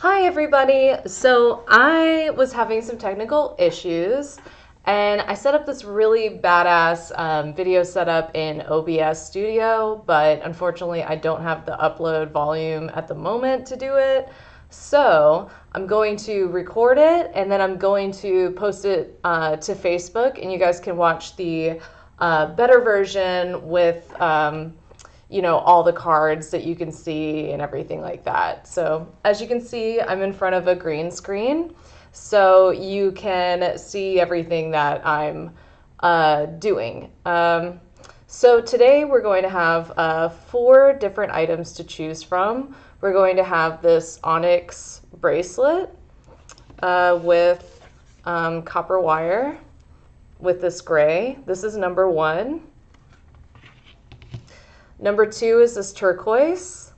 Hi everybody! So I was having some technical issues and I set up this really badass video setup in OBS Studio, but unfortunately I don't have the upload volume at the moment to do it. So I'm going to record it and then I'm going to post it to Facebook, and you guys can watch the better version with all the cards that you can see and everything like that. So as you can see, I'm in front of a green screen, so you can see everything that I'm doing. So today we're going to have 4 different items to choose from. We're going to have this onyx bracelet with copper wire with this gray. This is number 1. Number 2 is this turquoise,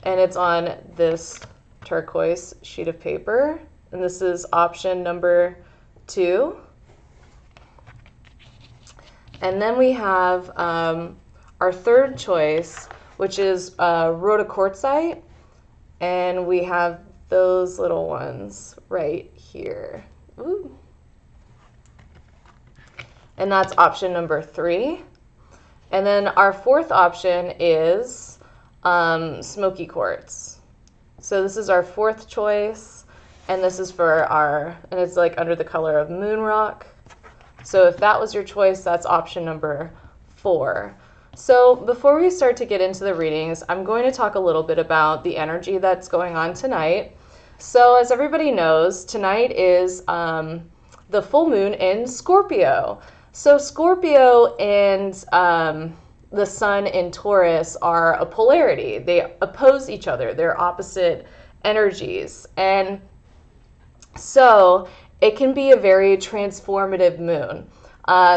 and it's on this turquoise sheet of paper, and this is option number 2. And then we have our third choice, which is rhodochrosite, and we have those little ones right here. Ooh. And that's option number 3. And then our fourth option is smoky quartz. So this is our fourth choice, and this is for and it's like under the color of moon rock. So if that was your choice, that's option number 4. So before we start to get into the readings, I'm going to talk a little bit about the energy that's going on tonight. So as everybody knows, tonight is the full moon in Scorpio. So Scorpio and the sun in Taurus are a polarity. They oppose each other. They're opposite energies. And so it can be a very transformative moon.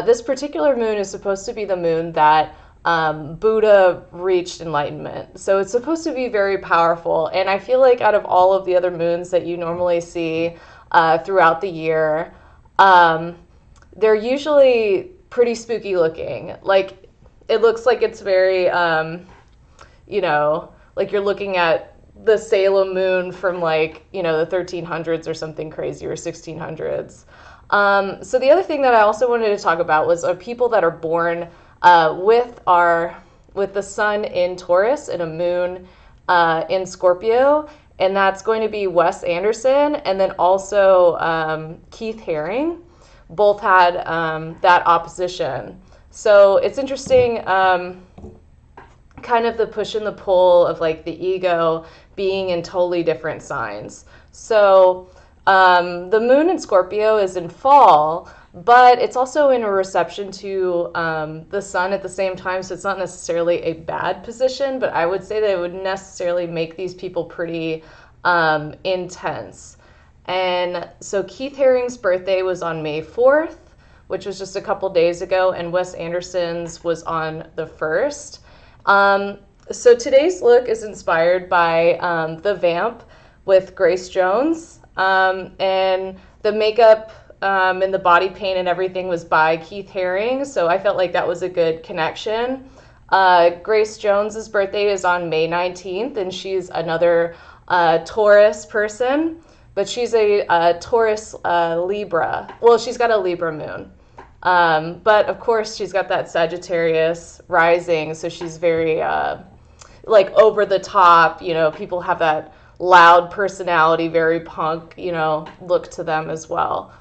This particular moon is supposed to be the moon that Buddha reached enlightenment. So it's supposed to be very powerful. And I feel like out of all of the other moons that you normally see throughout the year, they're usually pretty spooky looking. Like, it looks like it's very, like you're looking at the Salem moon from the 1300s or something crazy, or 1600s. So the other thing that I also wanted to talk about was people that are born with the sun in Taurus and a moon in Scorpio. And that's going to be Wes Anderson and then also Keith Haring. Both had that opposition. So it's interesting, kind of the push and the pull of like the ego being in totally different signs. So the moon in Scorpio is in fall, but it's also in a reception to the sun at the same time. So it's not necessarily a bad position, but I would say that it would necessarily make these people pretty intense. And so Keith Haring's birthday was on May 4th, which was just a couple days ago, and Wes Anderson's was on the 1st. So today's look is inspired by The Vamp with Grace Jones, and the makeup and the body paint and everything was by Keith Haring, so I felt like that was a good connection. Grace Jones's birthday is on May 19th, and she's another Taurus person. But she's a Taurus Libra. Well, she's got a Libra moon. But of course, she's got that Sagittarius rising. So she's very over the top. People have that loud personality, very punk, look to them as well.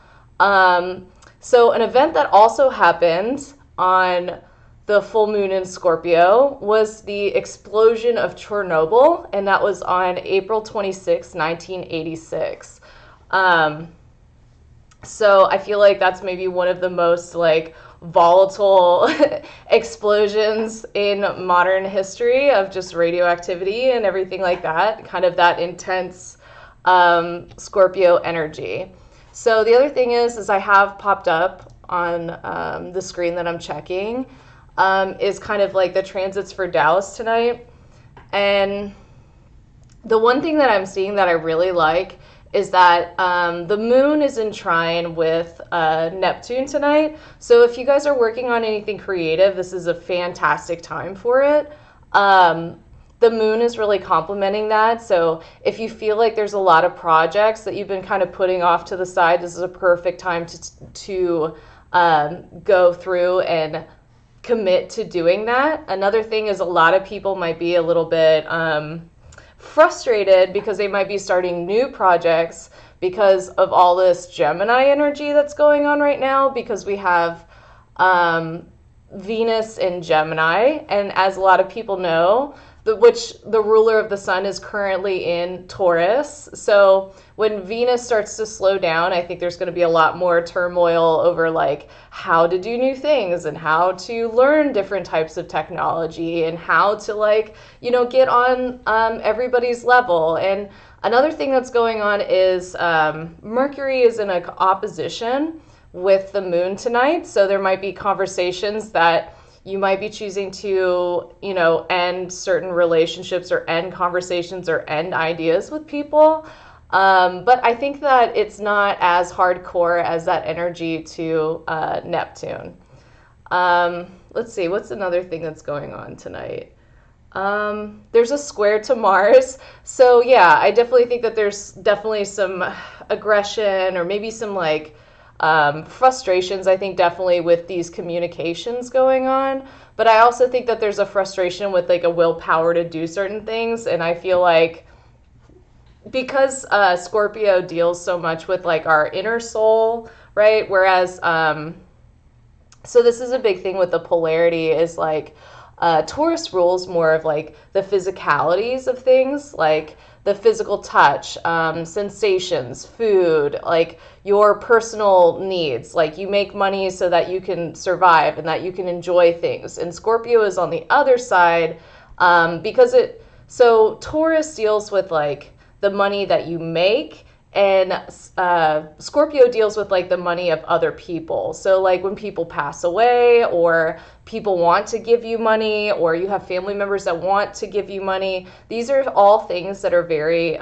So an event that also happened on the full moon in Scorpio was the explosion of Chernobyl, and that was on April 26, 1986. So I feel like that's maybe one of the most volatile explosions in modern history of just radioactivity and everything like that, kind of that intense Scorpio energy. So the other thing is I have popped up on the screen that I'm checking is kind of like the transits for Dallas tonight. And the one thing that I'm seeing that I really like is that the moon is in trine with Neptune tonight. So if you guys are working on anything creative, this is a fantastic time for it. the moon is really complementing that. So if you feel like there's a lot of projects that you've been kind of putting off to the side, this is a perfect time to go through and commit to doing that. Another thing is a lot of people might be a little bit frustrated because they might be starting new projects because of all this Gemini energy that's going on right now, because we have Venus in Gemini, and as a lot of people know, the ruler of the sun is currently in Taurus. So when Venus starts to slow down, I think there's going to be a lot more turmoil over like how to do new things and how to learn different types of technology and how to like, get on everybody's level. And another thing that's going on is Mercury is in an opposition with the moon tonight. So there might be conversations that you might be choosing to, end certain relationships or end conversations or end ideas with people. But I think that it's not as hardcore as that energy to Neptune. Let's see, what's another thing that's going on tonight? There's a square to Mars. So yeah, I definitely think that there's definitely some aggression or maybe some like frustrations, I think, definitely with these communications going on. But I also think that there's a frustration with like a willpower to do certain things. And I feel like because Scorpio deals so much with like our inner soul, right? Whereas, so this is a big thing with the polarity is like Taurus rules more of like the physicalities of things, like the physical touch, sensations, food, like your personal needs. Like you make money so that you can survive and that you can enjoy things. And Scorpio is on the other side so Taurus deals with like the money that you make, and Scorpio deals with like the money of other people. So like when people pass away or people want to give you money or you have family members that want to give you money, these are all things that are very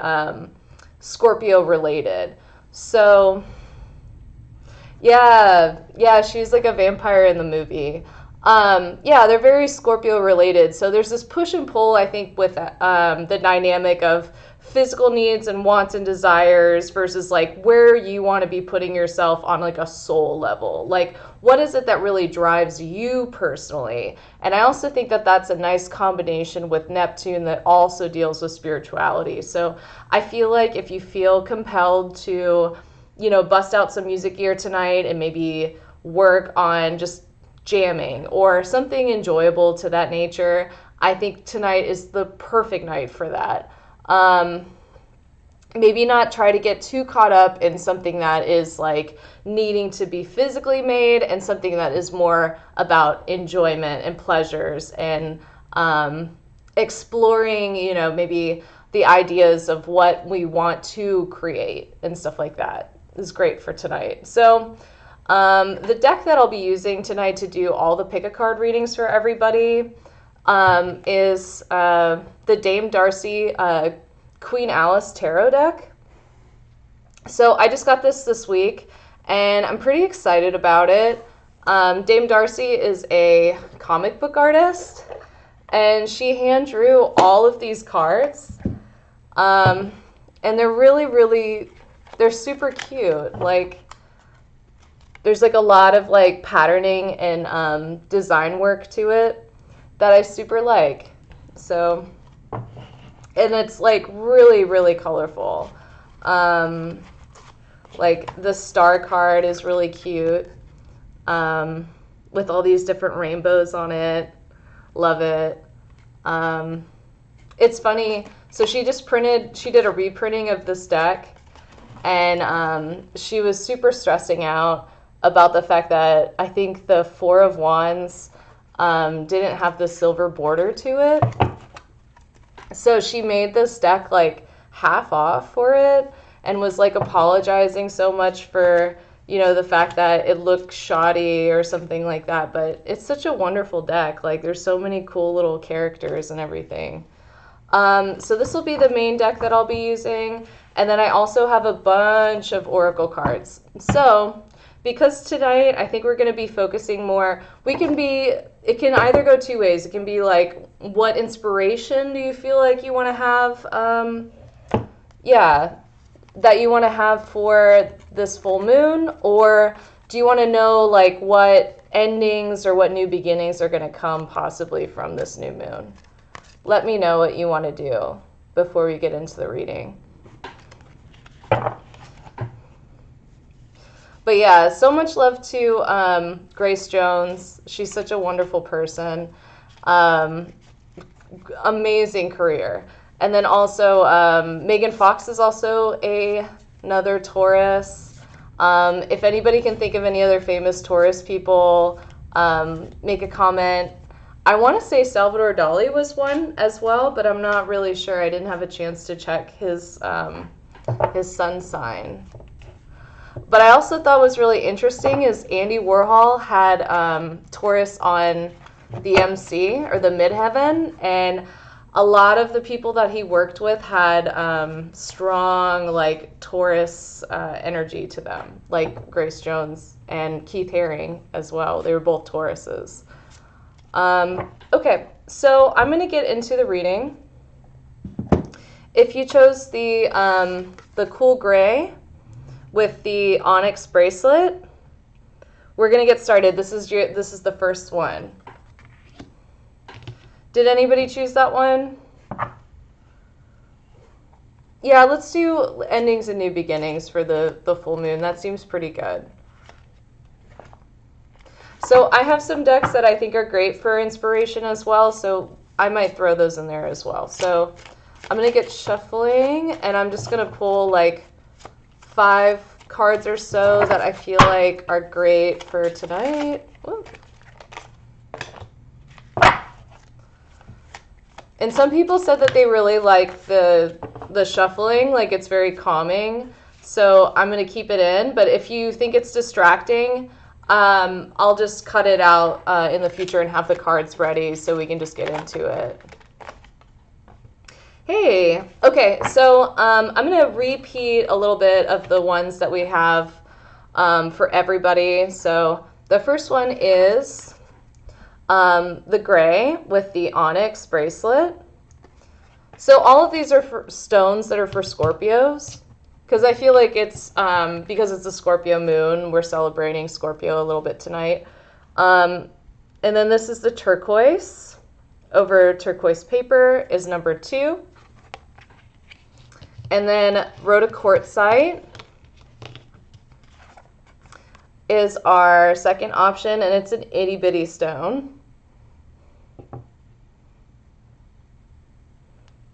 Scorpio related. So yeah, she's like a vampire in the movie. Yeah, they're very Scorpio related. So there's this push and pull, I think, with the dynamic of physical needs and wants and desires versus like where you want to be putting yourself on like a soul level. Like what is it that really drives you personally? And I also think that that's a nice combination with Neptune that also deals with spirituality. So I feel like if you feel compelled to, bust out some music gear tonight and maybe work on just jamming or something enjoyable to that nature, I think tonight is the perfect night for that. Maybe not try to get too caught up in something that is like needing to be physically made and something that is more about enjoyment and pleasures and exploring, maybe the ideas of what we want to create and stuff like that is great for tonight. So the deck that I'll be using tonight to do all the pick-a-card readings for everybody is the Dame Darcy Queen Alice Tarot deck. So I just got this week, and I'm pretty excited about it. Dame Darcy is a comic book artist, and she hand drew all of these cards. And they're really, they're super cute. Like, there's like a lot of like patterning and design work to it that I super like. So, and it's like really colorful. Like the star card is really cute, with all these different rainbows on it. Love it. It's funny. So she did a reprinting of this deck, and she was super stressing out about the fact that I think the Four of Wands didn't have the silver border to it. So she made this deck like half off for it and was like apologizing so much for, the fact that it looked shoddy or something like that. But it's such a wonderful deck. Like there's so many cool little characters and everything. So this will be the main deck that I'll be using. And then I also have a bunch of oracle cards. So because tonight I think we're going to be focusing more, it can either go two ways. It can be like, what inspiration do you feel like you want to have, that you want to have for this full moon, or do you want to know like what endings or what new beginnings are going to come possibly from this new moon? Let me know what you want to do before we get into the reading. But yeah, so much love to Grace Jones. She's such a wonderful person. Amazing career. And then also Megan Fox is also another Taurus. If anybody can think of any other famous Taurus people, make a comment. I want to say Salvador Dali was one as well, but I'm not really sure. I didn't have a chance to check his sun sign. But I also thought was really interesting is Andy Warhol had Taurus on the MC, or the midheaven, and a lot of the people that he worked with had strong like Taurus energy to them, like Grace Jones and Keith Haring as well. They were both Tauruses. Okay, so I'm going to get into the reading. If you chose the cool gray with the onyx bracelet, we're going to get started. This is the first one. Did anybody choose that one? Yeah, let's do endings and new beginnings for the full moon. That seems pretty good. So I have some decks that I think are great for inspiration as well, so I might throw those in there as well. So I'm going to get shuffling, and I'm just going to pull like 5 cards or so that I feel like are great for tonight. Woo. And some people said that they really like the shuffling, like it's very calming. So I'm going to keep it in, but if you think it's distracting, I'll just cut it out in the future and have the cards ready so we can just get into it. Hey, okay, so I'm going to repeat a little bit of the ones that we have for everybody. So the first one is the gray with the onyx bracelet. So all of these are for stones that are for Scorpios, because I feel like it's, because it's a Scorpio moon, we're celebrating Scorpio a little bit tonight. And then this is the turquoise over turquoise paper is number 2. And then rhoda quartzite is our second option, and it's an itty bitty stone.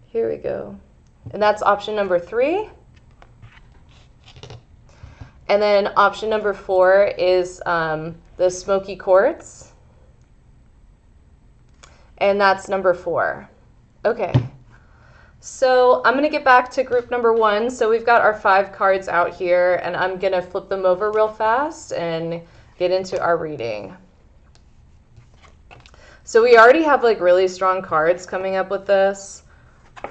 Here we go. And that's option number 3. And then option number 4 is the smoky quartz. And that's number 4. Okay. So I'm going to get back to group number 1. So we've got our 5 cards out here, and I'm going to flip them over real fast and get into our reading. So we already have like really strong cards coming up with this.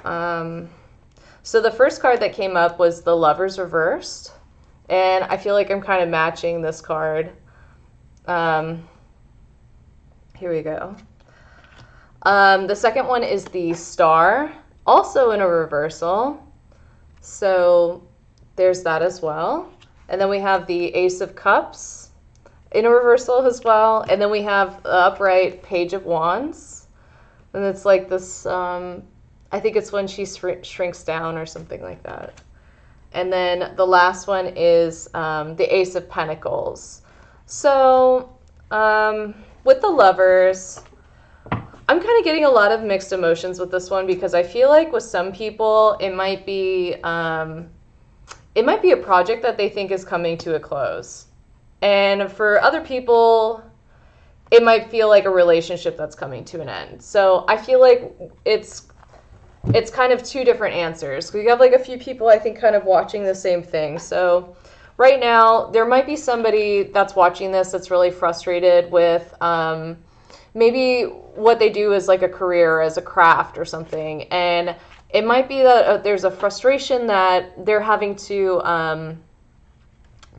So the first card that came up was the Lovers reversed, and I feel like I'm kind of matching this card. Here we go. The second one is the Star, also in a reversal. So there's that as well. And then we have the Ace of Cups in a reversal as well. And then we have the upright Page of Wands. And it's like this, I think it's when she shrinks down or something like that. And then the last one is the Ace of Pentacles. So with the Lovers, I'm kind of getting a lot of mixed emotions with this one, because I feel like with some people it might be a project that they think is coming to a close, and for other people it might feel like a relationship that's coming to an end. So I feel like it's kind of 2 different answers. We have like a few people I think kind of watching the same thing. So right now there might be somebody that's watching this that's really frustrated with maybe what they do is like a career as a craft or something, and it might be that there's a frustration that they're having to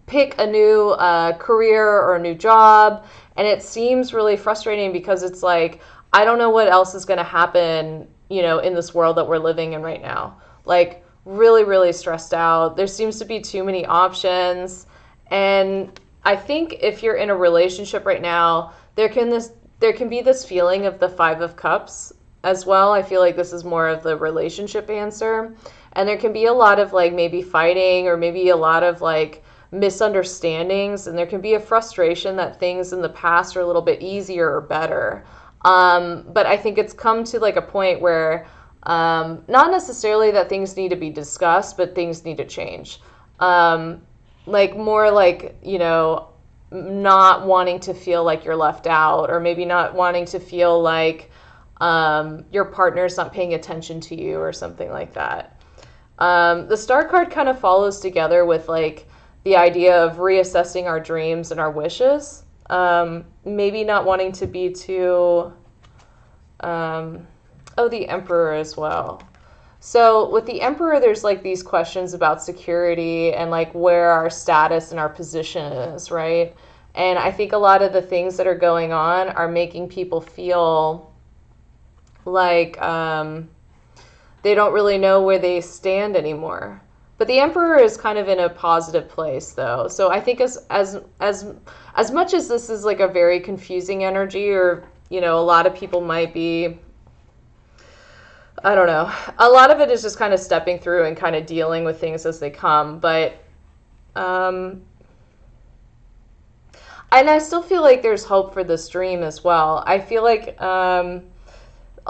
pick a new career or a new job, and it seems really frustrating because it's like, I don't know what else is going to happen, you know, in this world that we're living in right now. Like, really, really stressed out. There seems to be too many options. And I think if you're in a relationship right now, there can be this feeling of the Five of Cups as well. I feel like this is more of the relationship answer. And there can be a lot of like maybe fighting or maybe a lot of like misunderstandings, and there can be a frustration that things in the past are a little bit easier or better. But I think it's come to like a point where not necessarily that things need to be discussed, but things need to change. Like more like, you know, not wanting to feel like you're left out, or maybe not wanting to feel like your partner's not paying attention to you or something like that. The Star card kind of follows together with like the idea of reassessing our dreams and our wishes. Maybe not wanting to be too, the Emperor as well. So with the Emperor, there's like these questions about security and like where our status and our position is, right? And I think a lot of the things that are going on are making people feel like they don't really know where they stand anymore. But the Emperor is kind of in a positive place, though. So I think as much as this is like a very confusing energy, or, you know, a lot of people might be, I don't know, a lot of it is just kind of stepping through and kind of dealing with things as they come. But and I still feel like there's hope for this dream as well. I feel like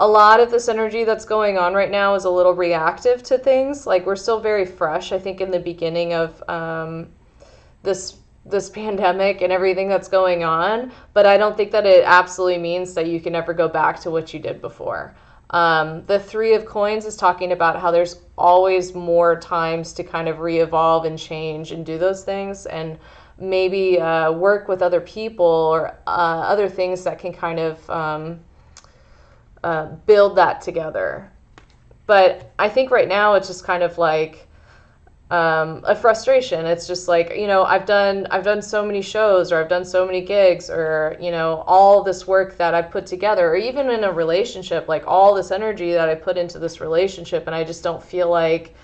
a lot of this energy that's going on right now is a little reactive to things. Like, we're still very fresh, I think, in the beginning of this pandemic and everything that's going on. But I don't think that it absolutely means that you can never go back to what you did before. The Three of Coins is talking about how there's always more times to kind of re-evolve and change and do those things, and maybe work with other people or other things that can kind of build that together. But I think right now it's just kind of like a frustration. It's just like, you know, I've done so many shows, or I've done so many gigs, or, you know, all this work that I put together, or even in a relationship, like all this energy that I put into this relationship, and I just don't feel like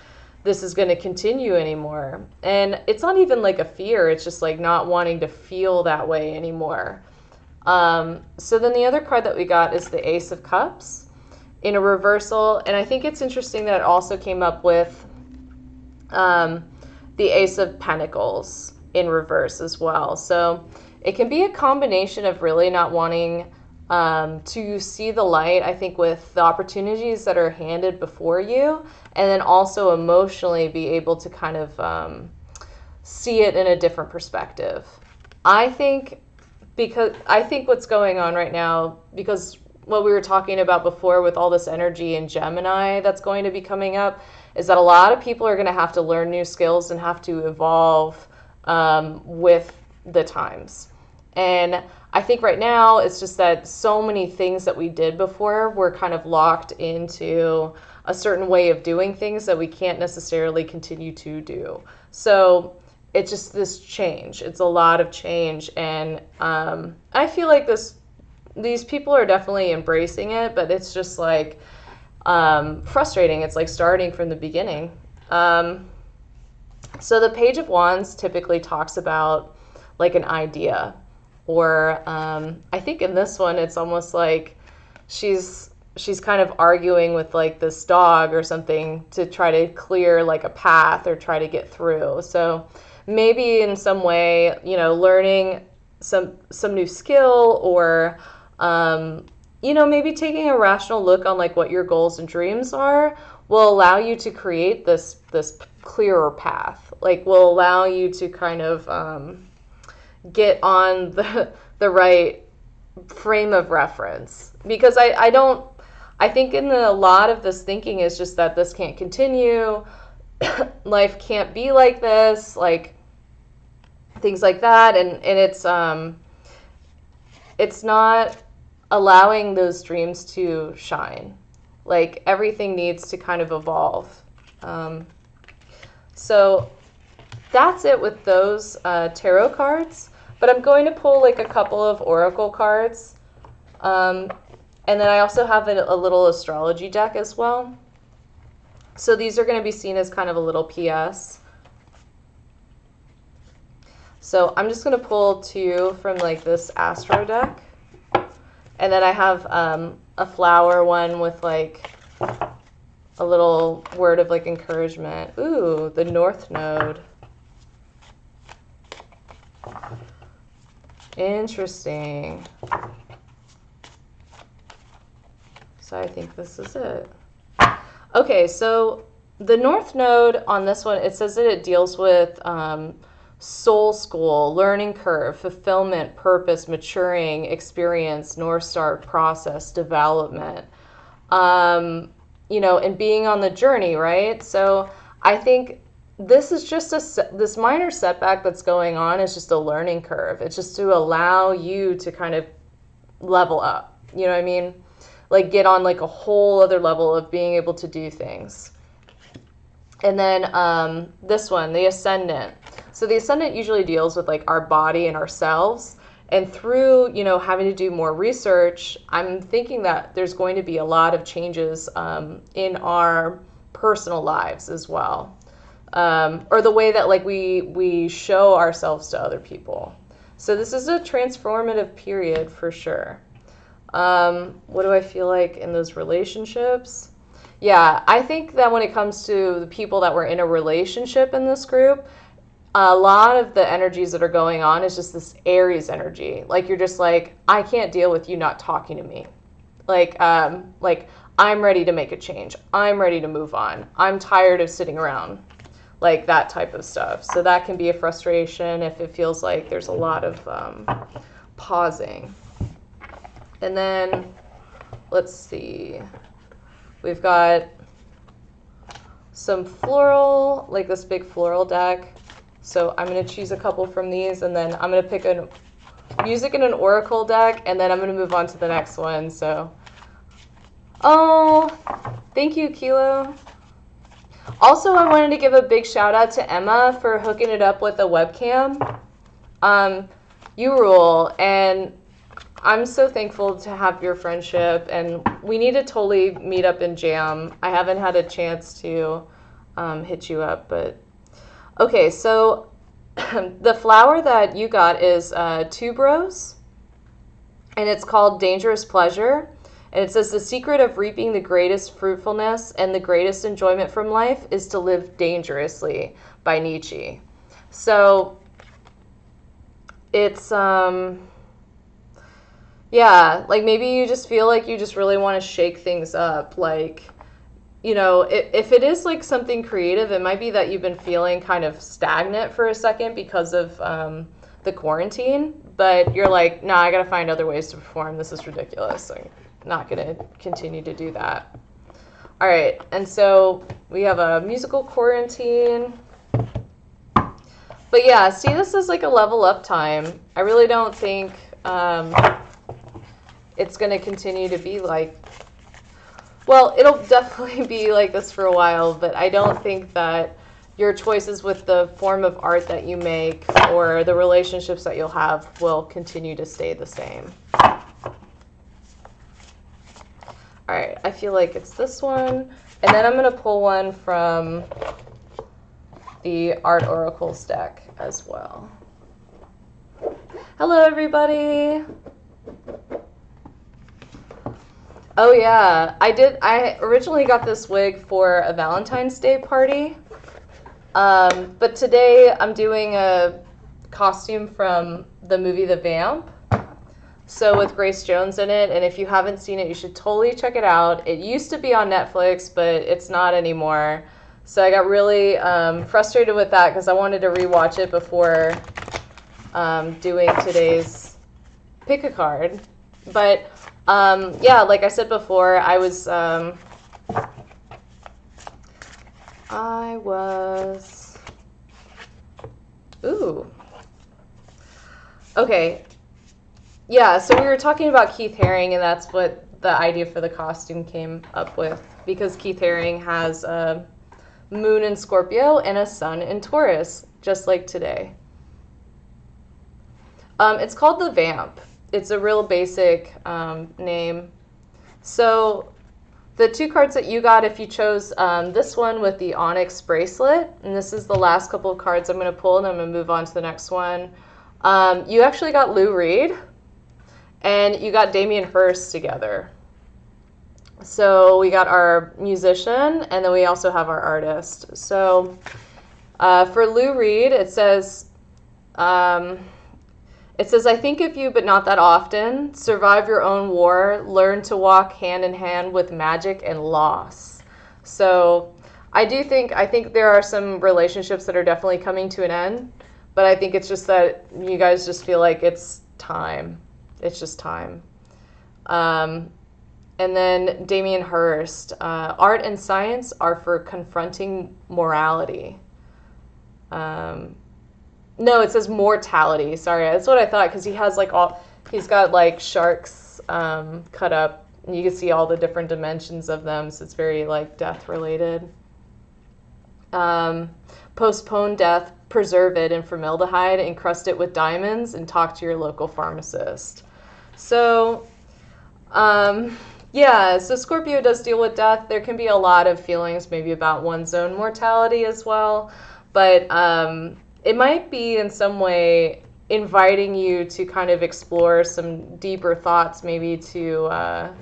this is going to continue anymore. And it's not even like a fear, it's just like not wanting to feel that way anymore. So then the other card that we got is the Ace of Cups in a reversal. And I think it's interesting that it also came up with the Ace of Pentacles in reverse as well. So it can be a combination of really not wanting to see the light, I think, with the opportunities that are handed before you, and then also emotionally be able to kind of see it in a different perspective. I think what's going on right now, because what we were talking about before with all this energy in Gemini that's going to be coming up, is that a lot of people are going to have to learn new skills and have to evolve with the times. And I think right now it's just that so many things that we did before were kind of locked into a certain way of doing things that we can't necessarily continue to do. So it's just this change. It's a lot of change. And I feel like these people are definitely embracing it, but it's just like frustrating. It's like starting from the beginning. So the Page of Wands typically talks about like an idea, or I think in this one it's almost like she's kind of arguing with like this dog or something to try to clear like a path or try to get through. So maybe in some way, you know, learning some new skill, or you know, maybe taking a rational look on like what your goals and dreams are will allow you to create this clearer path. Like, will allow you to kind of get on the right frame of reference. Because I think in a lot of this thinking is just that this can't continue, life can't be like this, like things like that, and it's not allowing those dreams to shine. Like, everything needs to kind of evolve. So that's it with those tarot cards. But I'm going to pull like a couple of oracle cards. And then I also have a little astrology deck as well. So these are going to be seen as kind of a little PS. So I'm just going to pull 2 from like this ASTRO deck. And then I have a flower one with like a little word of like encouragement. Ooh, the North Node. Interesting. So I think this is it. Okay, so the North Node on this one, it says that it deals with soul school, learning curve, fulfillment, purpose, maturing, experience, North Star process, development, you know, and being on the journey, right? So I think this is just this minor setback that's going on is just a learning curve. It's just to allow you to kind of level up, you know what I mean? Like get on like a whole other level of being able to do things. And then this one, the Ascendant. So the Ascendant usually deals with like our body and ourselves. And through, you know, having to do more research, I'm thinking that there's going to be a lot of changes in our personal lives as well. Or the way that like we show ourselves to other people. So this is a transformative period for sure. What do I feel like in those relationships? Yeah, I think that when it comes to the people that were in a relationship in this group, a lot of the energies that are going on is just this Aries energy. Like you're just like, I can't deal with you not talking to me. Like I'm ready to make a change. I'm ready to move on. I'm tired of sitting around. Like that type of stuff. So that can be a frustration if it feels like there's a lot of pausing. And then, let's see, we've got some floral, like this big floral deck. So I'm going to choose a couple from these, and then I'm going to pick a music and an oracle deck, and then I'm going to move on to the next one. So, oh, thank you, Kilo. Also, I wanted to give a big shout out to Emma for hooking it up with a webcam. You rule, and I'm so thankful to have your friendship, and we need to totally meet up and jam. I haven't had a chance to hit you up, but okay, so the flower that you got is tuberose, and it's called Dangerous Pleasure. And it says the secret of reaping the greatest fruitfulness and the greatest enjoyment from life is to live dangerously, by Nietzsche. So it's yeah, like maybe you just feel like you just really want to shake things up. Like, you know, if it is like something creative, it might be that you've been feeling kind of stagnant for a second because of the quarantine, but you're like, nah, I got to find other ways to perform. This is ridiculous. I'm not going to continue to do that. All right, and so we have a musical quarantine. But yeah, see, this is like a level up time. I really don't think it's going to continue to be like, well, it'll definitely be like this for a while, but I don't think that your choices with the form of art that you make or the relationships that you'll have will continue to stay the same. All right, I feel like it's this one. And then I'm going to pull one from the Art Oracles deck as well. Hello, everybody. Oh, yeah. I originally got this wig for a Valentine's Day party. But today I'm doing a costume from the movie The Vamp. So with Grace Jones in it, and if you haven't seen it, you should totally check it out. It used to be on Netflix, but it's not anymore. So I got really frustrated with that because I wanted to rewatch it before doing today's pick a card. But yeah, like I said before, I was ooh. Okay. Yeah, so we were talking about Keith Haring, and that's what the idea for the costume came up with, because Keith Haring has a moon in Scorpio and a sun in Taurus. just like today. It's called the Vamp. It's a real basic name. So the two cards that you got, if you chose this one with the onyx bracelet, and this is the last couple of cards I'm going to pull, and I'm going to move on to the next one. You actually got Lou Reed, and you got Damien Hirst together. So we got our musician, and then we also have our artist. So for Lou Reed, it says, I think of you, but not that often. Survive your own war. Learn to walk hand in hand with magic and loss. So I think there are some relationships that are definitely coming to an end, but I think it's just that you guys just feel like it's time. It's just time. And then Damien Hirst, art and science are for confronting morality. No, it says mortality. Sorry, that's what I thought, because he has like he's got like sharks cut up, and you can see all the different dimensions of them. So it's very like death related. Postpone death, preserve it in formaldehyde, encrust it with diamonds, and talk to your local pharmacist. So, yeah, so Scorpio does deal with death. There can be a lot of feelings maybe about one's own mortality as well, but it might be in some way inviting you to kind of explore some deeper thoughts, maybe to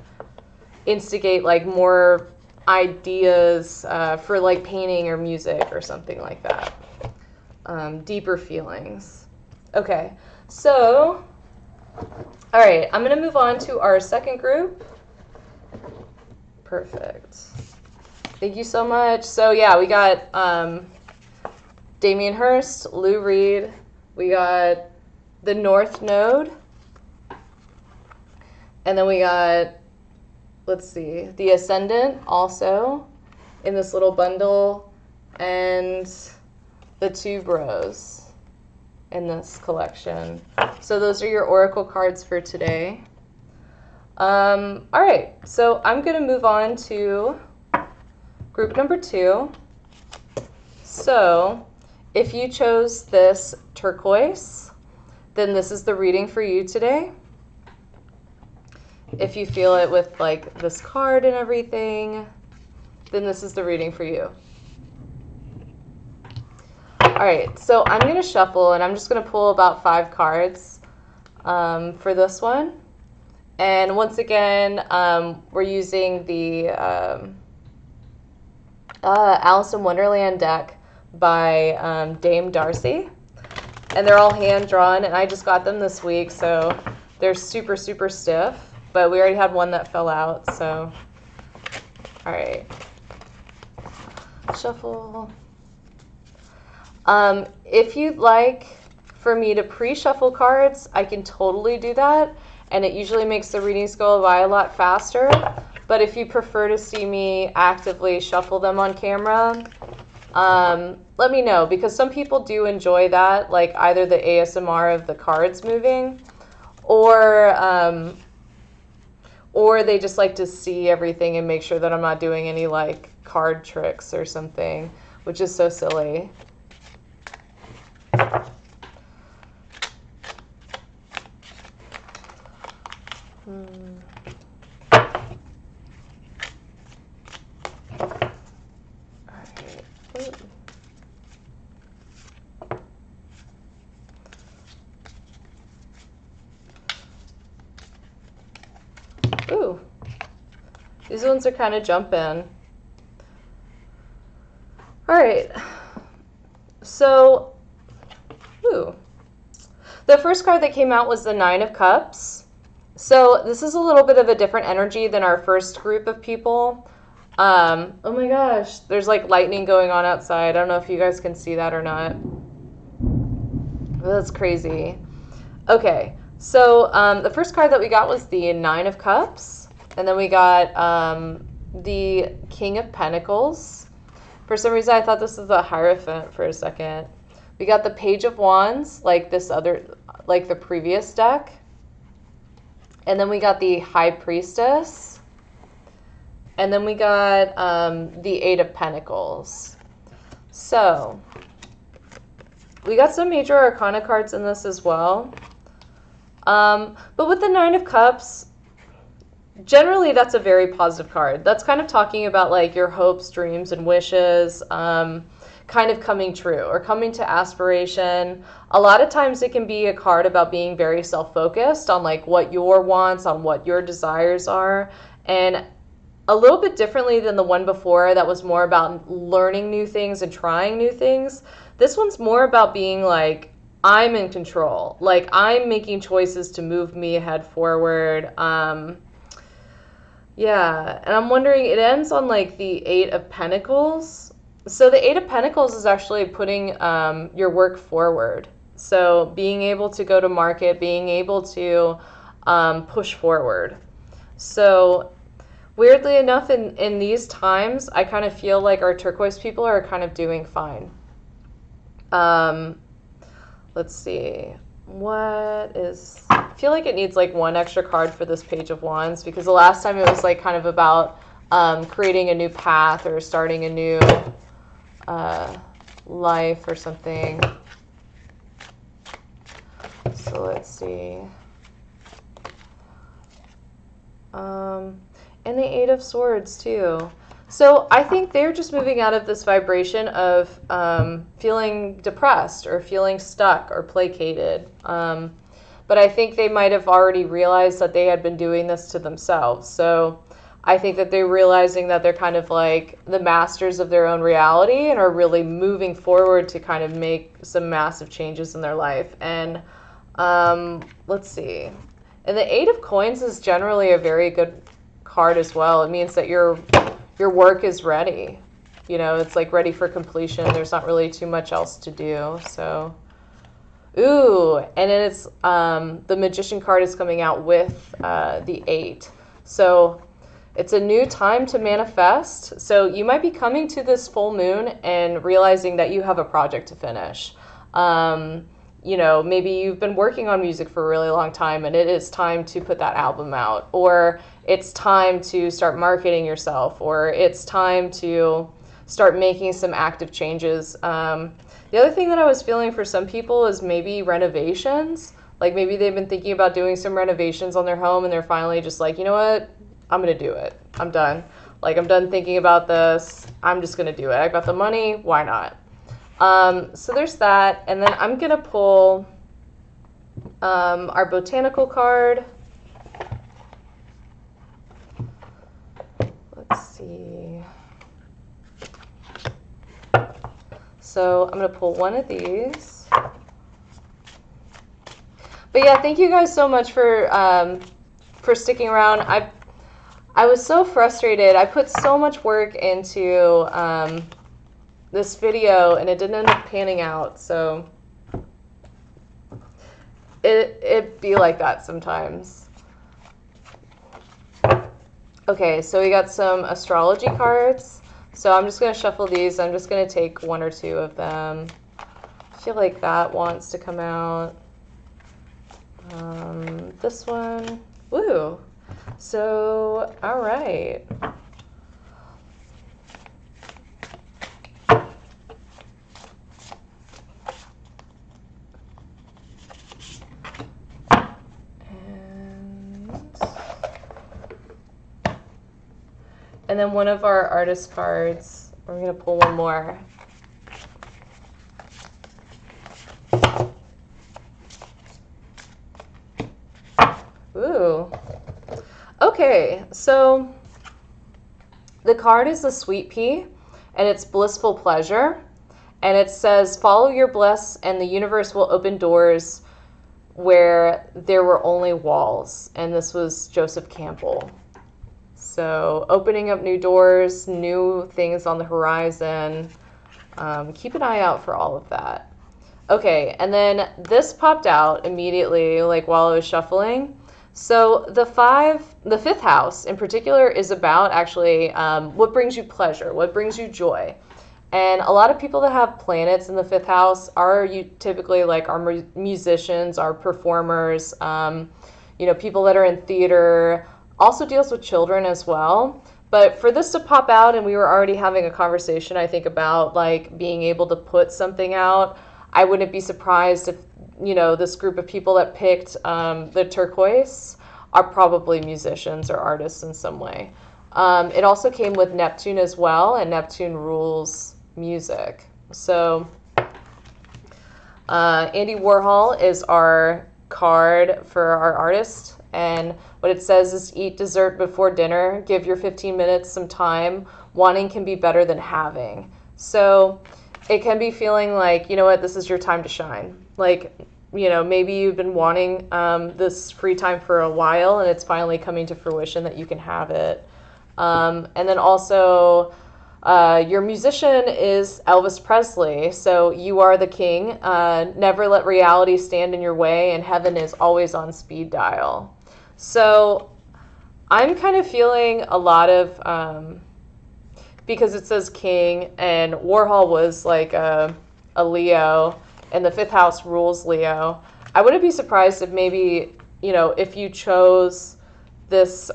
instigate like more ideas for like painting or music or something like that. Deeper feelings. Okay, so, all right, I'm going to move on to our second group. Perfect. Thank you so much. So yeah, we got Damien Hirst, Lou Reed. We got the North Node. And then we got, let's see, the Ascendant also in this little bundle. And the Two Bros in this collection. So those are your oracle cards for today. All right, so I'm going to move on to group number 2. So if you chose this turquoise, then this is the reading for you today. If you feel it with like this card and everything, then this is the reading for you. All right, so I'm going to shuffle, and I'm just going to pull about 5 cards for this one. And once again, we're using the Alice in Wonderland deck by Dame Darcy. And they're all hand-drawn, and I just got them this week, so they're super, super stiff. But we already had one that fell out, so... All right. Shuffle. If you'd like for me to pre-shuffle cards, I can totally do that. And it usually makes the readings go by a lot faster. But if you prefer to see me actively shuffle them on camera, let me know, because some people do enjoy that, like either the ASMR of the cards moving, or they just like to see everything and make sure that I'm not doing any like card tricks or something, which is so silly. Ooh, these ones are kind of jumping. All right, so, ooh, the first card that came out was the Nine of Cups. So this is a little bit of a different energy than our first group of people. Oh my gosh, there's like lightning going on outside. I don't know if you guys can see that or not. That's crazy. Okay, so the first card that we got was the Nine of Cups. And then we got the King of Pentacles. For some reason, I thought this was the Hierophant for a second. We got the Page of Wands, like this other, like the previous deck. And then we got the High Priestess. And then we got the Eight of Pentacles. So, We got some major arcana cards in this as well. But with the Nine of Cups, generally that's a very positive card. That's kind of talking about like your hopes, dreams, and wishes kind of coming true or coming to aspiration. A lot of times it can be a card about being very self-focused on like what your wants, on what your desires are. And a little bit differently than the one before that was more about learning new things and trying new things. This one's more about being like, I'm in control. Like I'm making choices to move me ahead forward. Yeah, and I'm wondering, it ends on like the Eight of Pentacles. So the Eight of Pentacles is actually putting your work forward. So being able to go to market, being able to push forward. So weirdly enough, in these times, I kind of feel like our turquoise people are kind of doing fine. Let's see. I feel like it needs like one extra card for this Page of Wands, because the last time it was like kind of about creating a new path or starting a new life or something. So let's see. And the Eight of Swords too. So I think they're just moving out of this vibration of feeling depressed or feeling stuck or placated. But I think they might have already realized that they had been doing this to themselves. So I think that they're realizing that they're kind of like the masters of their own reality and are really moving forward to kind of make some massive changes in their life. And let's see. And the Eight of Coins is generally a very good card as well. It means that your work is ready. You know, it's like ready for completion. There's not really too much else to do. So, ooh, and then it's the Magician card is coming out with the 8. So it's a new time to manifest. So you might be coming to this full moon and realizing that you have a project to finish. You know, maybe you've been working on music for a really long time and it is time to put that album out, or it's time to start marketing yourself, or it's time to start making some active changes. The other thing that I was feeling for some people is maybe renovations. Like maybe they've been thinking about doing some renovations on their home and they're finally just like, you know what? I'm going to do it. I'm done. Like I'm done thinking about this. I'm just going to do it. I got the money. Why not? So there's that. And then I'm going to pull our botanical card. Let's see. So I'm going to pull one of these. But yeah, thank you guys so much for sticking around. I was so frustrated. I put so much work into this video and it didn't end up panning out. So it be like that sometimes. Okay, so we got some astrology cards. So I'm just going to shuffle these. I'm just going to take one or two of them. I feel like that wants to come out. This one. Woo! So, all right. And then one of our artist cards, we're going to pull one more. Ooh. Okay, so the card is the Sweet Pea, and it's blissful pleasure. And it says, follow your bliss and the universe will open doors where there were only walls. And this was Joseph Campbell. So opening up new doors, new things on the horizon. Keep an eye out for all of that. Okay, and then this popped out immediately, like while I was shuffling. So the fifth house in particular is about actually what brings you pleasure, what brings you joy. And a lot of people that have planets in the fifth house are typically like our musicians, our performers, you know, people that are in theater. Also deals with children as well. But for this to pop out, and we were already having a conversation, I think, about like being able to put something out, I wouldn't be surprised if, this group of people that picked the turquoise are probably musicians or artists in some way. It also came with Neptune as well, and Neptune rules music. So Andy Warhol is our card for our artist, and what it says is eat dessert before dinner, give your 15 minutes some time, wanting can be better than having. So it can be feeling like, you know what, this is your time to shine. Like, maybe you've been wanting this free time for a while, and it's finally coming to fruition that you can have it. And then also, your musician is Elvis Presley, so you are the king. Never let reality stand in your way, and heaven is always on speed dial. So I'm kind of feeling a lot of, because it says king, and Warhol was like a Leo, and the fifth house rules Leo. I wouldn't be surprised if maybe, if you chose this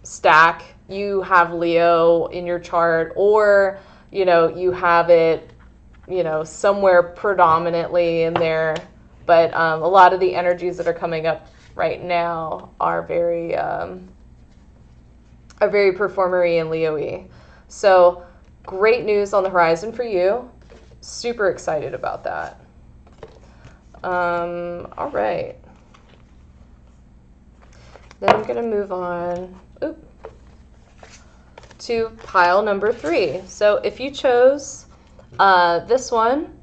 stack, you have Leo in your chart, or, you have it, somewhere predominantly in there. But a lot of the energies that are coming up right now are very performery and Leo-y. So great news on the horizon for you. Super excited about that. All right. Then I'm going to move on to pile number 3. So if you chose this one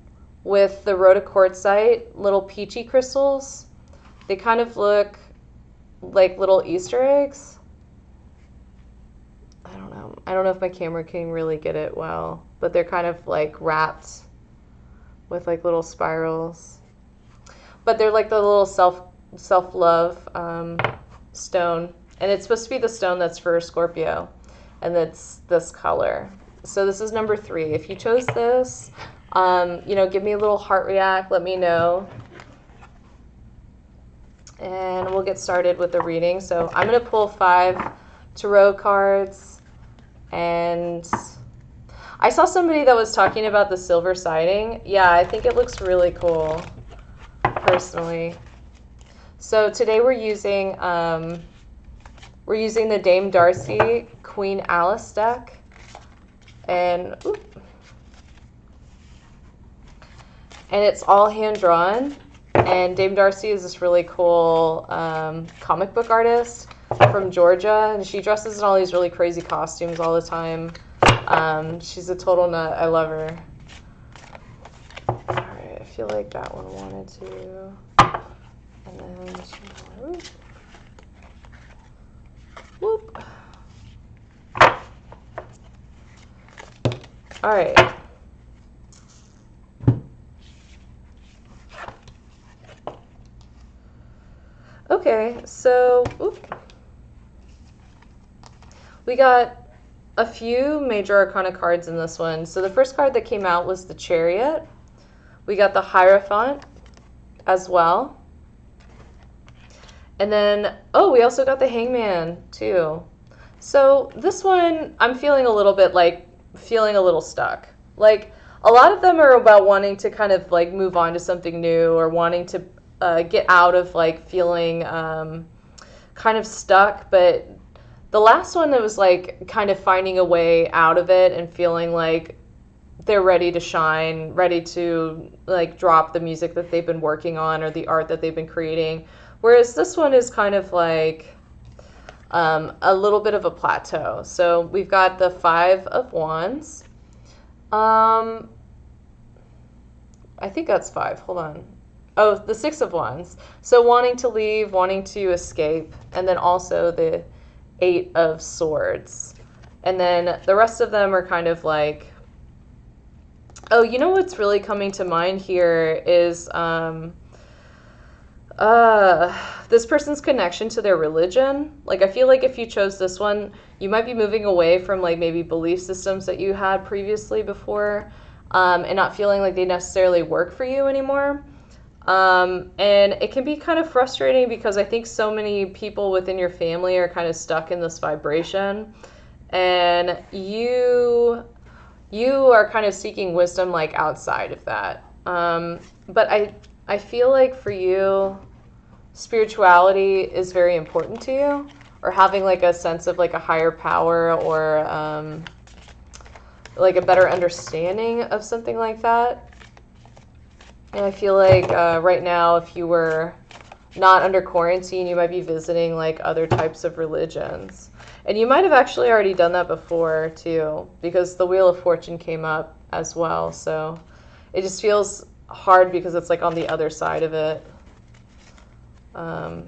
with the rhodochrosite little peachy crystals, they kind of look like little Easter eggs. I don't know if my camera can really get it well, but they're kind of like wrapped with like little spirals. But they're like the little self-love stone. And it's supposed to be the stone that's for Scorpio. And it's this color. So this is number 3. If you chose this, give me a little heart react. Let me know. And we'll get started with the reading. So I'm going to pull 5 tarot cards. And I saw somebody that was talking about the silver siding. Yeah, I think it looks really cool, personally. So today we're using the Dame Darcy Queen Alice deck, and it's all hand drawn. And Dame Darcy is this really cool comic book artist from Georgia, and she dresses in all these really crazy costumes all the time. She's a total nut. I love her. All right, I feel like that one wanted to, and then whoop. All right. Okay, so we got a few major arcana cards in this one. So the first card that came out was the Chariot. We got the Hierophant as well. And then, we also got the Hangman too. So this one, I'm feeling a little bit feeling a little stuck. Like, a lot of them are about wanting to kind of like move on to something new, or wanting to get out of like feeling kind of stuck. But the last one that was like kind of finding a way out of it and feeling like they're ready to shine, ready to like drop the music that they've been working on or the art that they've been creating. Whereas this one is kind of like a little bit of a plateau. So we've got the 5 of Wands. I think that's 5. Hold on. Oh, the 6 of Wands. So wanting to leave, wanting to escape, and then also the 8 of Swords. And then the rest of them are kind of like, you know what's really coming to mind here is this person's connection to their religion. Like, I feel like if you chose this one, you might be moving away from like maybe belief systems that you had previously before, and not feeling like they necessarily work for you anymore. And it can be kind of frustrating because I think so many people within your family are kind of stuck in this vibration, and you are kind of seeking wisdom like outside of that. But I feel like for you, spirituality is very important to you, or having like a sense of like a higher power, or like a better understanding of something like that. And I feel like right now, if you were not under quarantine, you might be visiting like other types of religions. And you might have actually already done that before too, because the Wheel of Fortune came up as well. So it just feels hard because it's like on the other side of it. So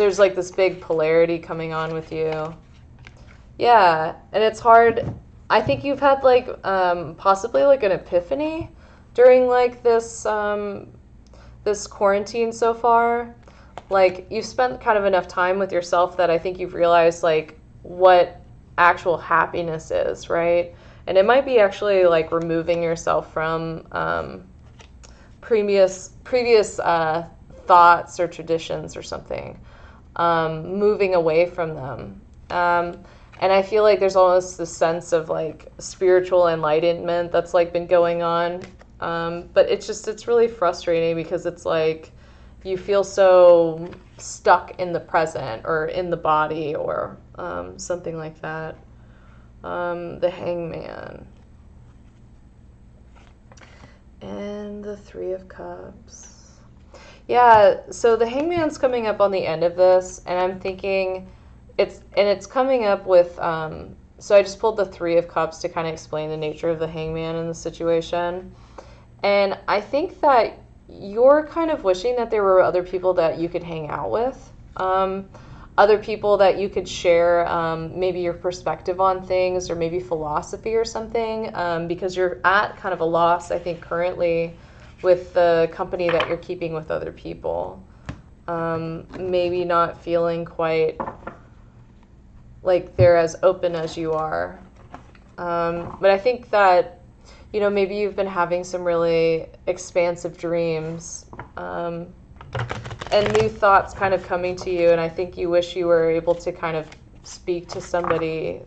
there's like this big polarity coming on with you. Yeah, and it's hard. I think you've had like possibly like an epiphany during like this this quarantine so far. Like you've spent kind of enough time with yourself that I think you've realized like what actual happiness is, right? And it might be actually like removing yourself from previous thoughts or traditions or something, moving away from them. And I feel like there's almost this sense of like spiritual enlightenment that's like been going on. But it's really frustrating because it's like you feel so stuck in the present or in the body or something like that. The Hangman. And the Three of Cups. Yeah, so the Hangman's coming up on the end of this, and I'm thinking it's coming up with so I just pulled the Three of Cups to kind of explain the nature of the Hangman in the situation. And I think that you're kind of wishing that there were other people that you could hang out with, other people that you could share maybe your perspective on things or maybe philosophy or something, because you're at kind of a loss, I think, currently with the company that you're keeping with other people. Maybe not feeling quite like they're as open as you are. But I think that, you know, maybe you've been having some really expansive dreams and new thoughts kind of coming to you. And I think you wish you were able to kind of speak to somebody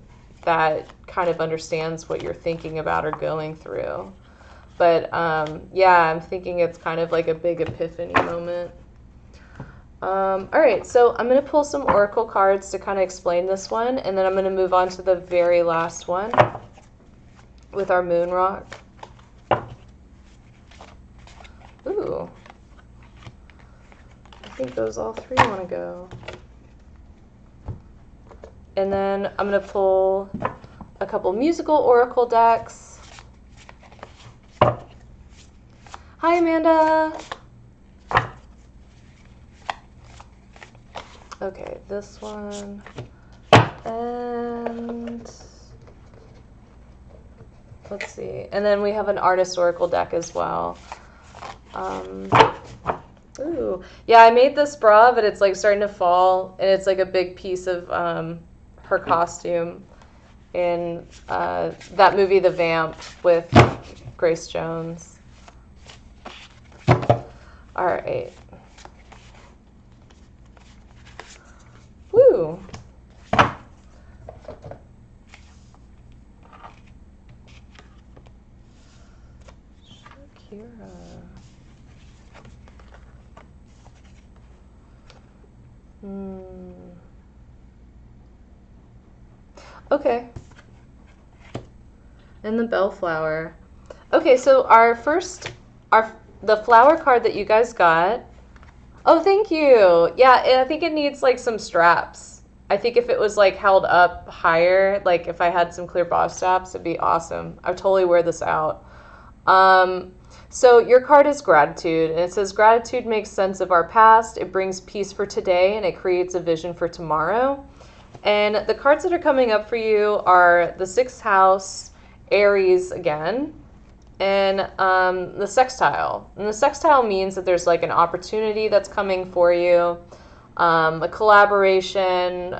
that kind of understands what you're thinking about or going through. But yeah, I'm thinking it's kind of like a big epiphany moment. All right, so I'm going to pull some oracle cards to kind of explain this one, and then I'm going to move on to the very last one with our moon rock. Ooh. I think those all three want to go. And then I'm going to pull a couple musical oracle decks. Hi, Amanda. Okay, this one. And let's see. And then we have an artist oracle deck as well. Ooh. Yeah, I made this bra, but it's like starting to fall, and it's like a big piece of her costume in that movie, The Vamp, with Grace Jones. All right. Woo. Shakira. Okay. And the bellflower. Okay, so the flower card that you guys got. Oh, thank you. Yeah, I think it needs like some straps. I think if it was like held up higher, like if I had some clear boss straps, it'd be awesome. I would totally wear this out. So your card is gratitude, and it says gratitude makes sense of our past. It brings peace for today, and it creates a vision for tomorrow. And the cards that are coming up for you are the 6th house, Aries again, and the sextile. And the sextile means that there's like an opportunity that's coming for you, a collaboration,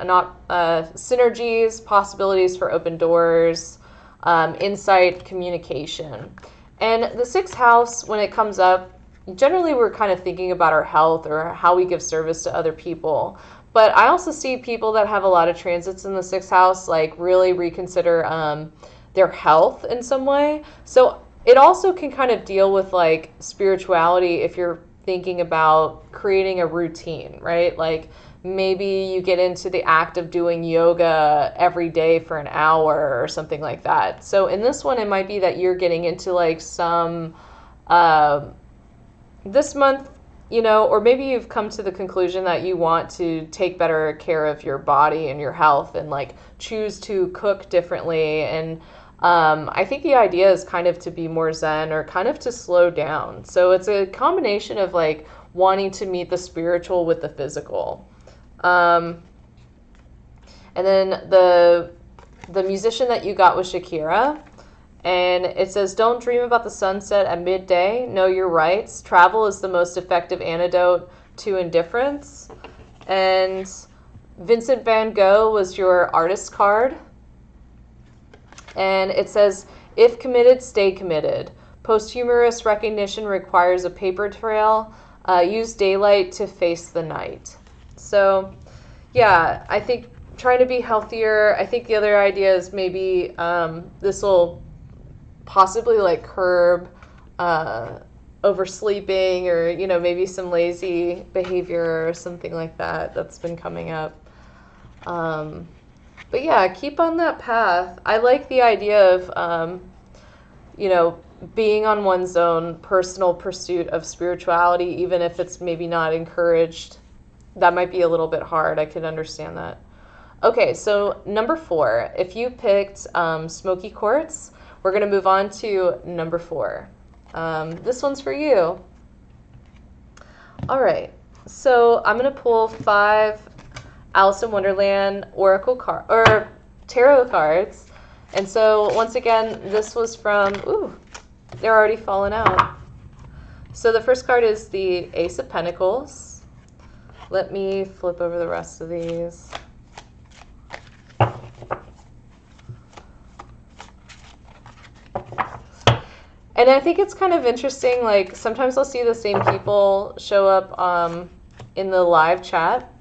synergies, possibilities for open doors, insight, communication. And the 6th house, when it comes up, generally we're kind of thinking about our health or how we give service to other people. But I also see people that have a lot of transits in the 6th house, like really reconsider their health in some way. So it also can kind of deal with like spirituality if you're thinking about creating a routine, right? Like maybe you get into the act of doing yoga every day for an hour or something like that. So in this one, it might be that you're getting into like some, this month, or maybe you've come to the conclusion that you want to take better care of your body and your health and like choose to cook differently. And I think the idea is kind of to be more zen or kind of to slow down. So it's a combination of like wanting to meet the spiritual with the physical. And then the musician that you got was Shakira. And it says, don't dream about the sunset at midday. Know your rights. Travel is the most effective antidote to indifference. And Vincent van Gogh was your artist card. And it says, if committed, stay committed. Posthumous recognition requires a paper trail. Use daylight to face the night. So, yeah, I think trying to be healthier. I think the other idea is maybe this will possibly like curb oversleeping or, maybe some lazy behavior or something like that that's been coming up. But yeah, keep on that path. I like the idea of, being on one's own personal pursuit of spirituality, even if it's maybe not encouraged. That might be a little bit hard. I could understand that. Okay, so number 4, if you picked smoky quartz, we're going to move on to number 4. This one's for you. All right, so I'm going to pull 5 Alice in Wonderland oracle card or tarot cards. And so once again, this was from, they're already falling out. So the first card is the Ace of Pentacles. Let me flip over the rest of these. And I think it's kind of interesting, like sometimes I'll see the same people show up in the live chat.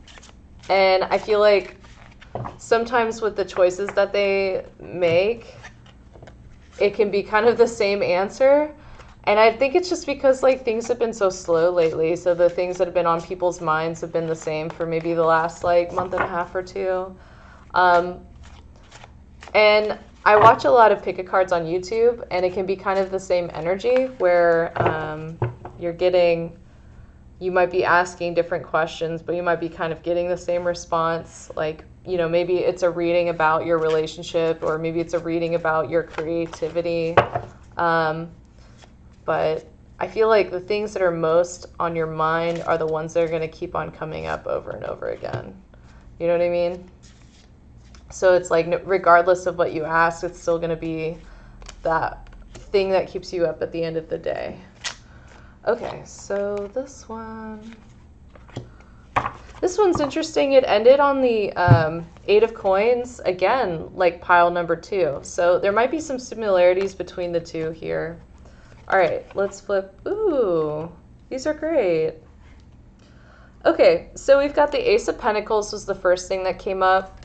And I feel like sometimes with the choices that they make, it can be kind of the same answer. And I think it's just because like things have been so slow lately. So the things that have been on people's minds have been the same for maybe the last like month and a half or two. And I watch a lot of pick-a-cards on YouTube, and it can be kind of the same energy where you might be asking different questions, but you might be kind of getting the same response. Like, maybe it's a reading about your relationship, or maybe it's a reading about your creativity. But I feel like the things that are most on your mind are the ones that are going to keep on coming up over and over again. You know what I mean? So it's like, regardless of what you ask, it's still going to be that thing that keeps you up at the end of the day. Okay, so this one's interesting. It ended on the 8 of coins, again, like pile number 2. So there might be some similarities between the two here. All right, let's flip. Ooh, these are great. Okay, so we've got the Ace of Pentacles was the first thing that came up.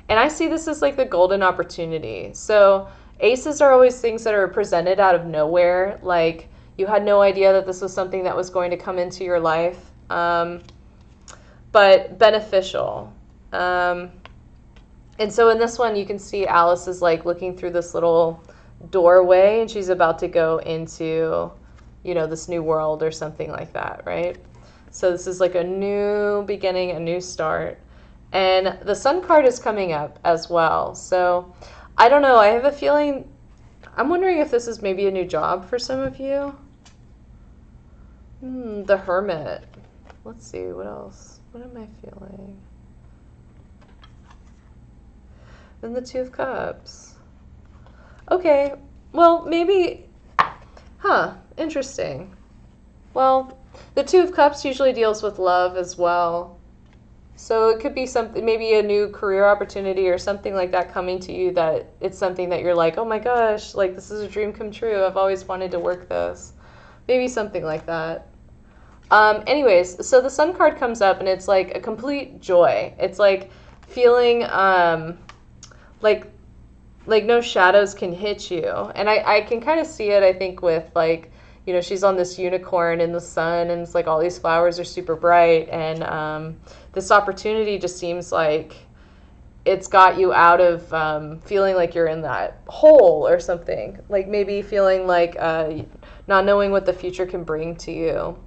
And I see this as like the golden opportunity. So aces are always things that are presented out of nowhere. Like you had no idea that this was something that was going to come into your life, but beneficial. And so in this one, you can see Alice is like looking through this little doorway and she's about to go into, this new world or something like that, right? So this is like a new beginning, a new start. And the Sun card is coming up as well. So I don't know. I have a feeling, I'm wondering if this is maybe a new job for some of you. The Hermit. Let's see, what else? What am I feeling? Then the 2 of Cups. Okay, well, maybe, interesting. Well, the 2 of Cups usually deals with love as well. So it could be something, maybe a new career opportunity or something like that coming to you, that it's something that you're like, oh my gosh, like this is a dream come true. I've always wanted to work this. Maybe something like that. Anyways, so the Sun card comes up and it's like a complete joy. It's like feeling like like no shadows can hit you. And I can kind of see it, I think, with like, you know, she's on this unicorn in the sun and it's like all these flowers are super bright. And this opportunity just seems like it's got you out of feeling like you're in that hole or something. Like maybe feeling like not knowing what the future can bring to you.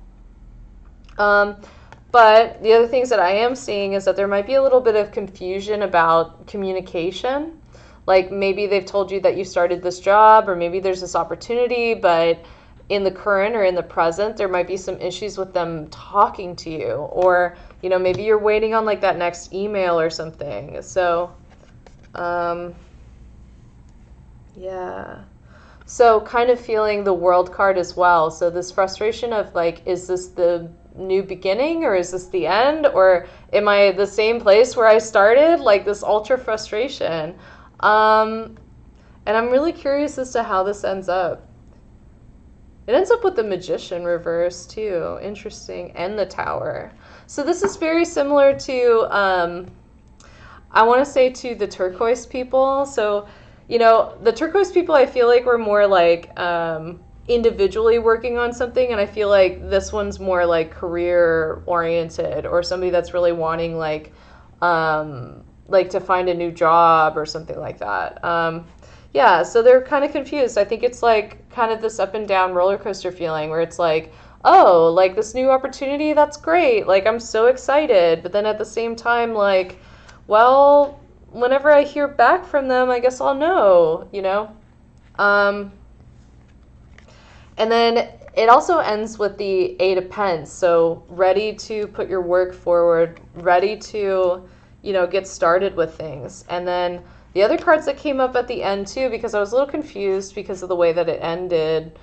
But the other things that I am seeing is that there might be a little bit of confusion about communication. Like maybe they've told you that you started this job, or maybe there's this opportunity, but in the current or in the present, there might be some issues with them talking to you. Or, you know, maybe you're waiting on like that next email or something. So, yeah. So kind of feeling the World card as well. So this frustration of like, is this the new beginning or is this the end, or am I the same place where I started? Like this ultra frustration. And I'm really curious as to how this ends up. It ends up with the Magician reverse too. Interesting. And the Tower. So this is very similar to, I want to say, to the turquoise people. So, you know, the turquoise people, I feel like were more like individually working on something, and I feel like this one's more like career oriented, or somebody that's really wanting like to find a new job or something like that. Yeah, so they're kind of confused. I think it's like kind of this up and down roller coaster feeling where it's like, oh, like this new opportunity, that's great. Like I'm so excited. But then at the same time, like, well, whenever I hear back from them, I guess I'll know, you know? And then it also ends with the Eight of Pence. So ready to put your work forward, ready to, you know, get started with things. And then the other cards that came up at the end too, because I was a little confused because of the way that it ended.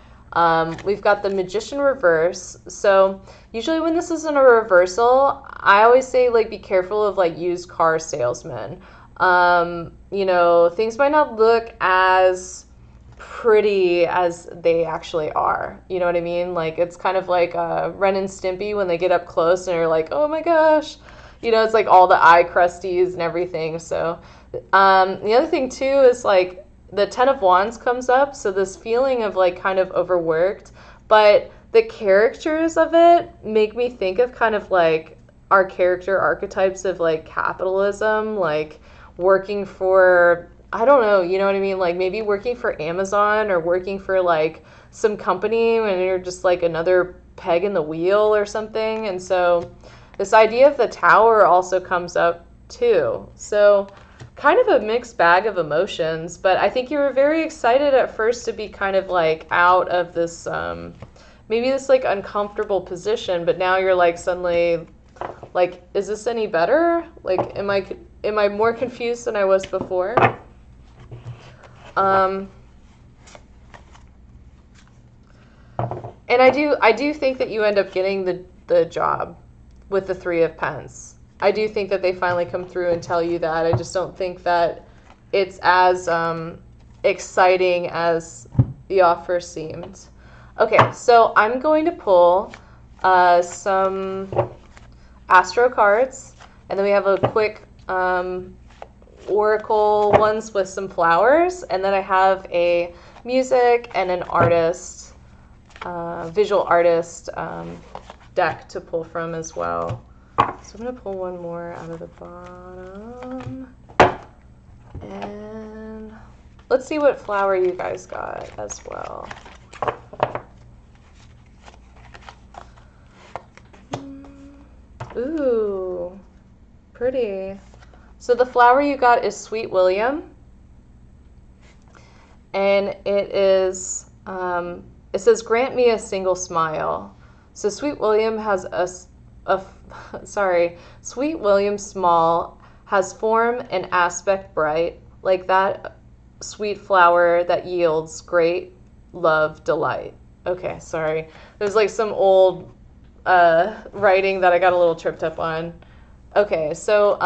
We've got the Magician reverse. So usually when this is in a reversal, I always say like be careful of like used car salesmen. You know, things might not look as pretty as they actually are. You know what I mean? Like it's kind of like Ren and Stimpy when they get up close and are like, oh my gosh. You know, it's like all the eye crusties and everything. So the other thing too is like the Ten of Wands comes up. So this feeling of like kind of overworked, but the characters of it make me think of kind of like our character archetypes of like capitalism, like working for, I don't know, you know what I mean? Like maybe working for Amazon or working for like some company and you're just like another peg in the wheel or something. And so this idea of the Tower also comes up too. So kind of a mixed bag of emotions, but I think you were very excited at first to be kind of like out of this, maybe this like uncomfortable position, but now you're like suddenly like, is this any better? Like, am I more confused than I was before? And I do think that you end up getting the job with the Three of Pence. I do think that they finally come through and tell you that. I just don't think that it's as exciting as the offer seemed. Okay, so I'm going to pull some ASTRO cards, and then we have a quick oracle ones with some flowers, and then I have a music and an artist, visual artist deck to pull from as well. So I'm going to pull one more out of the bottom. And let's see what flower you guys got as well. Ooh, pretty. So the flower you got is Sweet William. And it is, it says, grant me a single smile. So Sweet William has Sweet William small has form and aspect bright, like that sweet flower that yields great love delight. Okay, sorry. There's like some old writing that I got a little tripped up on. Okay, so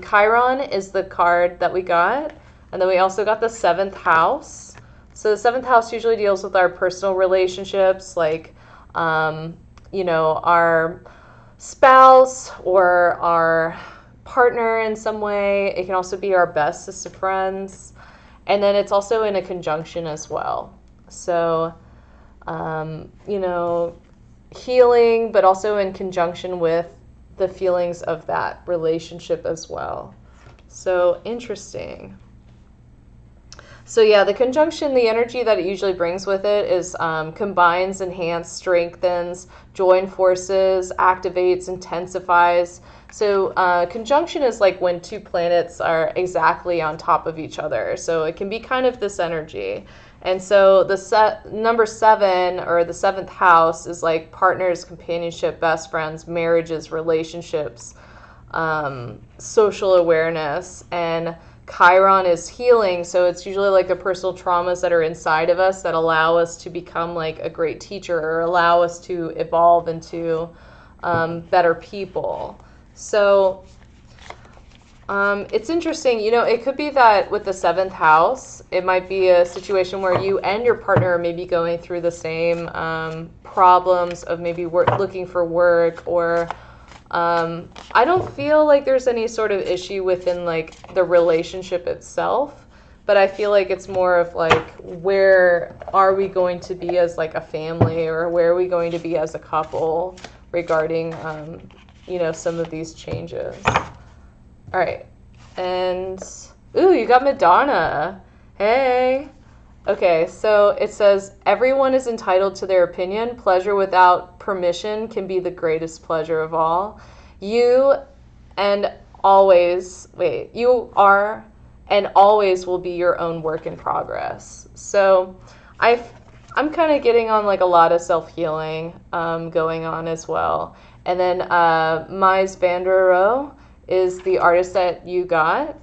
Chiron is the card that we got, and then we also got the 7th house. So the 7th house usually deals with our personal relationships, like you know, our spouse or our partner in some way. It can also be our bestest of friends. And then it's also in a conjunction as well. So, you know, healing, but also in conjunction with the feelings of that relationship as well. So interesting. So yeah, the conjunction, the energy that it usually brings with it is combines, enhances, strengthens, join forces, activates, intensifies. So conjunction is like when two planets are exactly on top of each other. So it can be kind of this energy. And so the number 7, or the 7th house, is like partners, companionship, best friends, marriages, relationships, social awareness. And Chiron is healing, so it's usually like the personal traumas that are inside of us that allow us to become like a great teacher, or allow us to evolve into better people. So it's interesting, you know, it could be that with the 7th house, it might be a situation where you and your partner are maybe going through the same problems of maybe looking for work, or I don't feel like there's any sort of issue within like the relationship itself, but I feel like it's more of like, where are we going to be as like a family, or where are we going to be as a couple regarding, you know, some of these changes. All right. And, ooh, you got Madonna. Hey. Okay, so it says, everyone is entitled to their opinion. Pleasure without permission can be the greatest pleasure of all. You are and always will be your own work in progress. So I'm kind of getting on like a lot of self-healing going on as well. And then Mies van der Rohe is the artist that you got.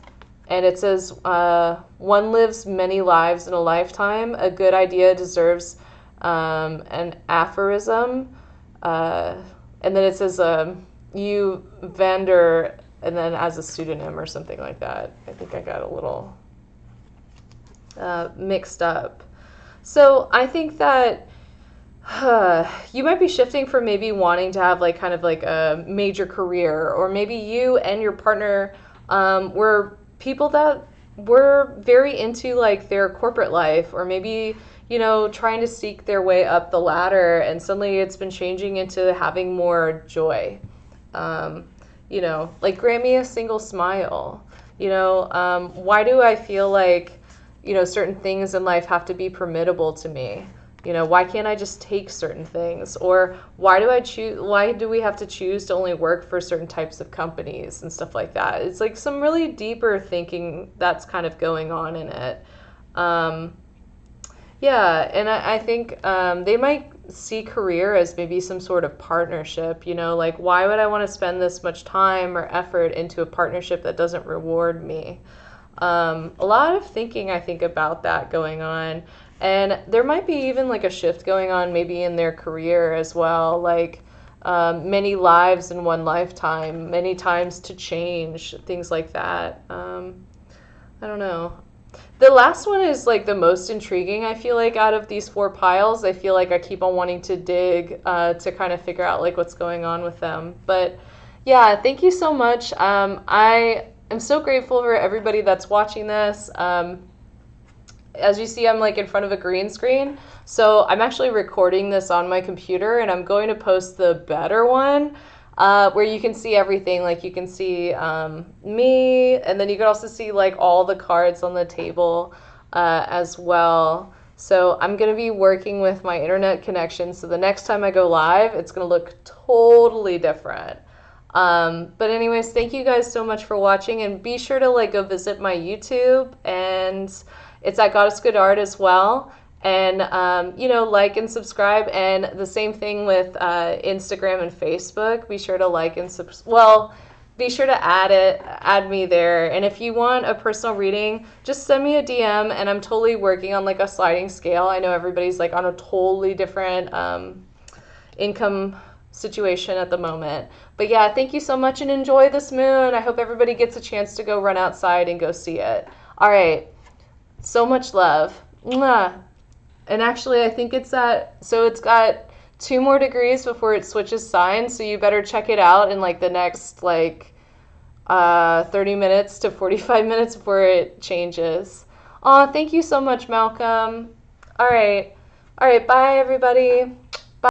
And it says, one lives many lives in a lifetime. A good idea deserves an aphorism. And then it says, you Vander, and then as a pseudonym or something like that. I think I got a little mixed up. So I think that you might be shifting from maybe wanting to have like kind of like a major career, or maybe you and your partner were people that were very into like their corporate life, or maybe, you know, trying to seek their way up the ladder, and suddenly it's been changing into having more joy. You know, like, grant me a single smile. You know, why do I feel like, you know, certain things in life have to be permittable to me? You know, why can't I just take certain things? Or why do we have to choose to only work for certain types of companies and stuff like that? It's like some really deeper thinking that's kind of going on in it. Yeah, and I think they might see career as maybe some sort of partnership, you know, like, why would I want to spend this much time or effort into a partnership that doesn't reward me? A lot of thinking, I think, about that going on. And there might be even like a shift going on maybe in their career as well, like many lives in one lifetime, many times to change, things like that. I don't know. The last one is like the most intriguing, I feel like, out of these 4 piles. I feel like I keep on wanting to dig to kind of figure out like what's going on with them. But yeah, thank you so much. I am so grateful for everybody that's watching this. As you see, I'm like in front of a green screen. So I'm actually recording this on my computer, and I'm going to post the better one where you can see everything. Like, you can see me, and then you can also see like all the cards on the table as well. So I'm going to be working with my internet connection. So the next time I go live, it's going to look totally different. But anyways, thank you guys so much for watching, and be sure to like go visit my YouTube, and it's at goddessgoddard as well. And, you know, like and subscribe. And the same thing with Instagram and Facebook. Be sure to like and be sure to add me there. And if you want a personal reading, just send me a DM, and I'm totally working on like a sliding scale. I know everybody's like on a totally different income situation at the moment. But yeah, thank you so much, and enjoy this moon. I hope everybody gets a chance to go run outside and go see it. All right. So much love. Mwah. And actually, I think it's got 2 more degrees before it switches signs, so you better check it out in like the next like 30 minutes to 45 minutes before it changes. Aw, thank you so much, Malcolm. All right. All right, bye, everybody.